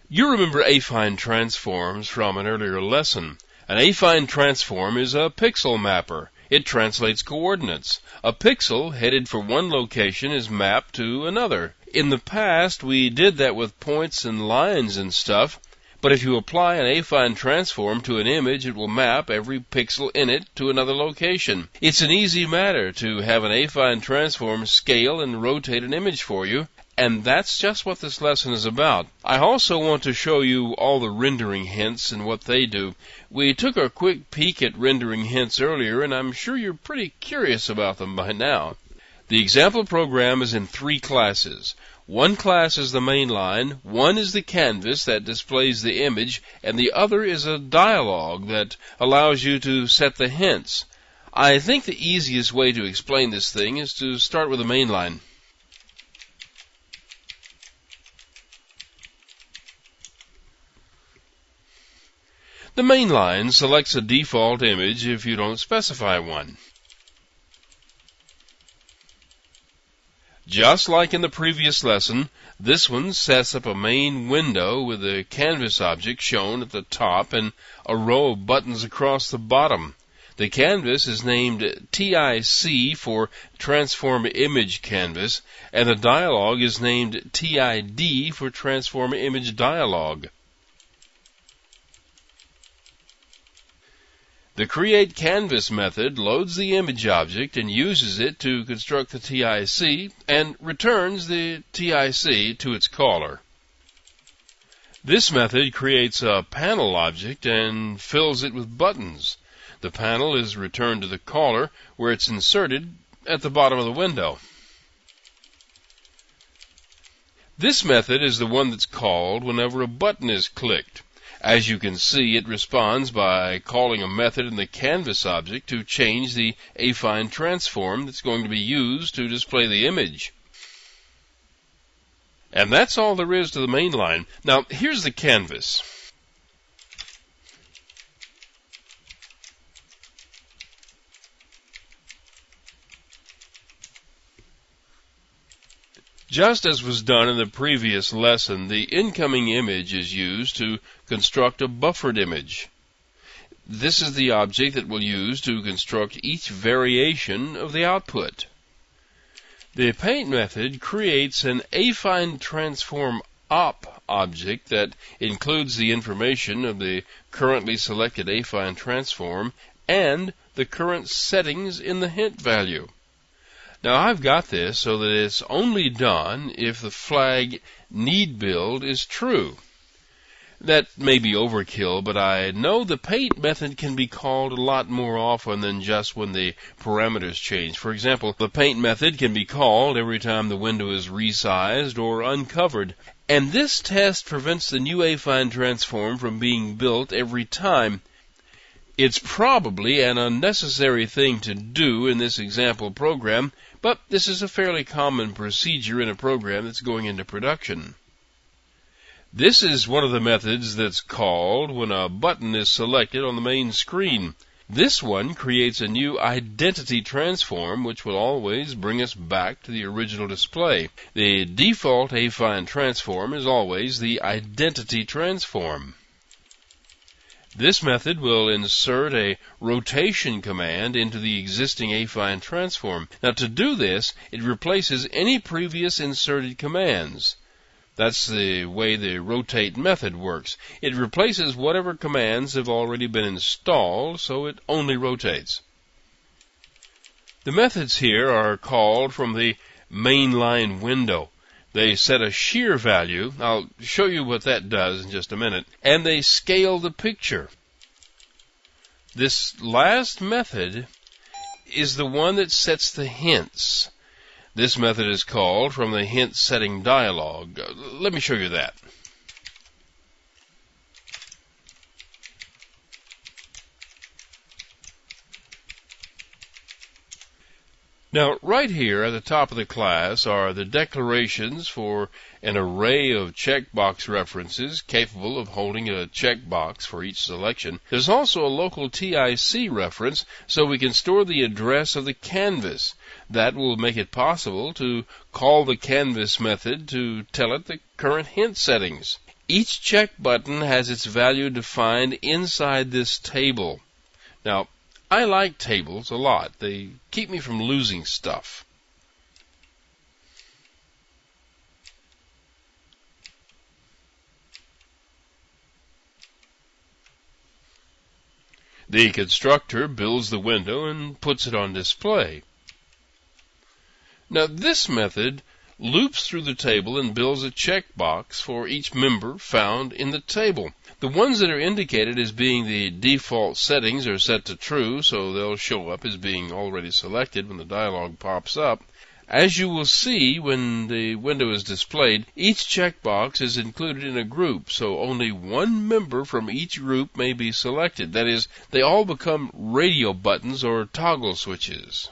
You remember affine transforms from an earlier lesson. An affine transform is a pixel mapper. It translates coordinates. A pixel headed for one location is mapped to another. In the past, we did that with points and lines and stuff, but if you apply an affine transform to an image, it will map every pixel in it to another location. It's an easy matter to have an affine transform scale and rotate an image for you. And that's just what this lesson is about. I also want to show you all the rendering hints and what they do. We took a quick peek at rendering hints earlier, and I'm sure you're pretty curious about them by now. The example program is in 3 classes. One class is the main line, one is the canvas that displays the image, and the other is a dialog that allows you to set the hints. I think the easiest way to explain this thing is to start with the main line. The main line selects a default image if you don't specify one. Just like in the previous lesson, this one sets up a main window with the canvas object shown at the top and a row of buttons across the bottom. The canvas is named TIC for Transform Image Canvas, and the dialog is named TID for Transform Image Dialog. The Create Canvas method loads the image object and uses it to construct the TIC and returns the TIC to its caller. This method creates a panel object and fills it with buttons. The panel is returned to the caller where it's inserted at the bottom of the window. This method is the one that's called whenever a button is clicked. As you can see, it responds by calling a method in the canvas object to change the affine transform that's going to be used to display the image. And that's all there is to the main line. Now, here's the canvas. Just as was done in the previous lesson, the incoming image is used to construct a buffered image. This is the object that we'll use to construct each variation of the output. The paint method creates an affine transform op object that includes the information of the currently selected affine transform and the current settings in the hint value. Now, I've got this so that it's only done if the flag need build is true. That may be overkill, but I know the paint method can be called a lot more often than just when the parameters change. For example, the paint method can be called every time the window is resized or uncovered. And this test prevents the new affine transform from being built every time. It's probably an unnecessary thing to do in this example program, but this is a fairly common procedure in a program that's going into production. This is one of the methods that's called when a button is selected on the main screen. This one creates a new identity transform, which will always bring us back to the original display. The default affine transform is always the identity transform. This method will insert a rotation command into the existing affine transform. Now, to do this, it replaces any previous inserted commands. That's the way the rotate method works. It replaces whatever commands have already been installed, so it only rotates. The methods here are called from the mainline window. They set a shear value. I'll show you what that does in just a minute. And they scale the picture. This last method is the one that sets the hints. This method is called from the hint setting dialog. Let me show you that. Now, right here at the top of the class are the declarations for an array of checkbox references capable of holding a checkbox for each selection. There's also a local TIC reference, so we can store the address of the canvas. That will make it possible to call the canvas method to tell it the current hint settings. Each check button has its value defined inside this table. Now, I like tables a lot. They keep me from losing stuff. The constructor builds the window and puts it on display. Now, this method loops through the table and builds a checkbox for each member found in the table. The ones that are indicated as being the default settings are set to true, so they'll show up as being already selected when the dialog pops up. As you will see when the window is displayed, each checkbox is included in a group, so only one member from each group may be selected. That is, they all become radio buttons or toggle switches.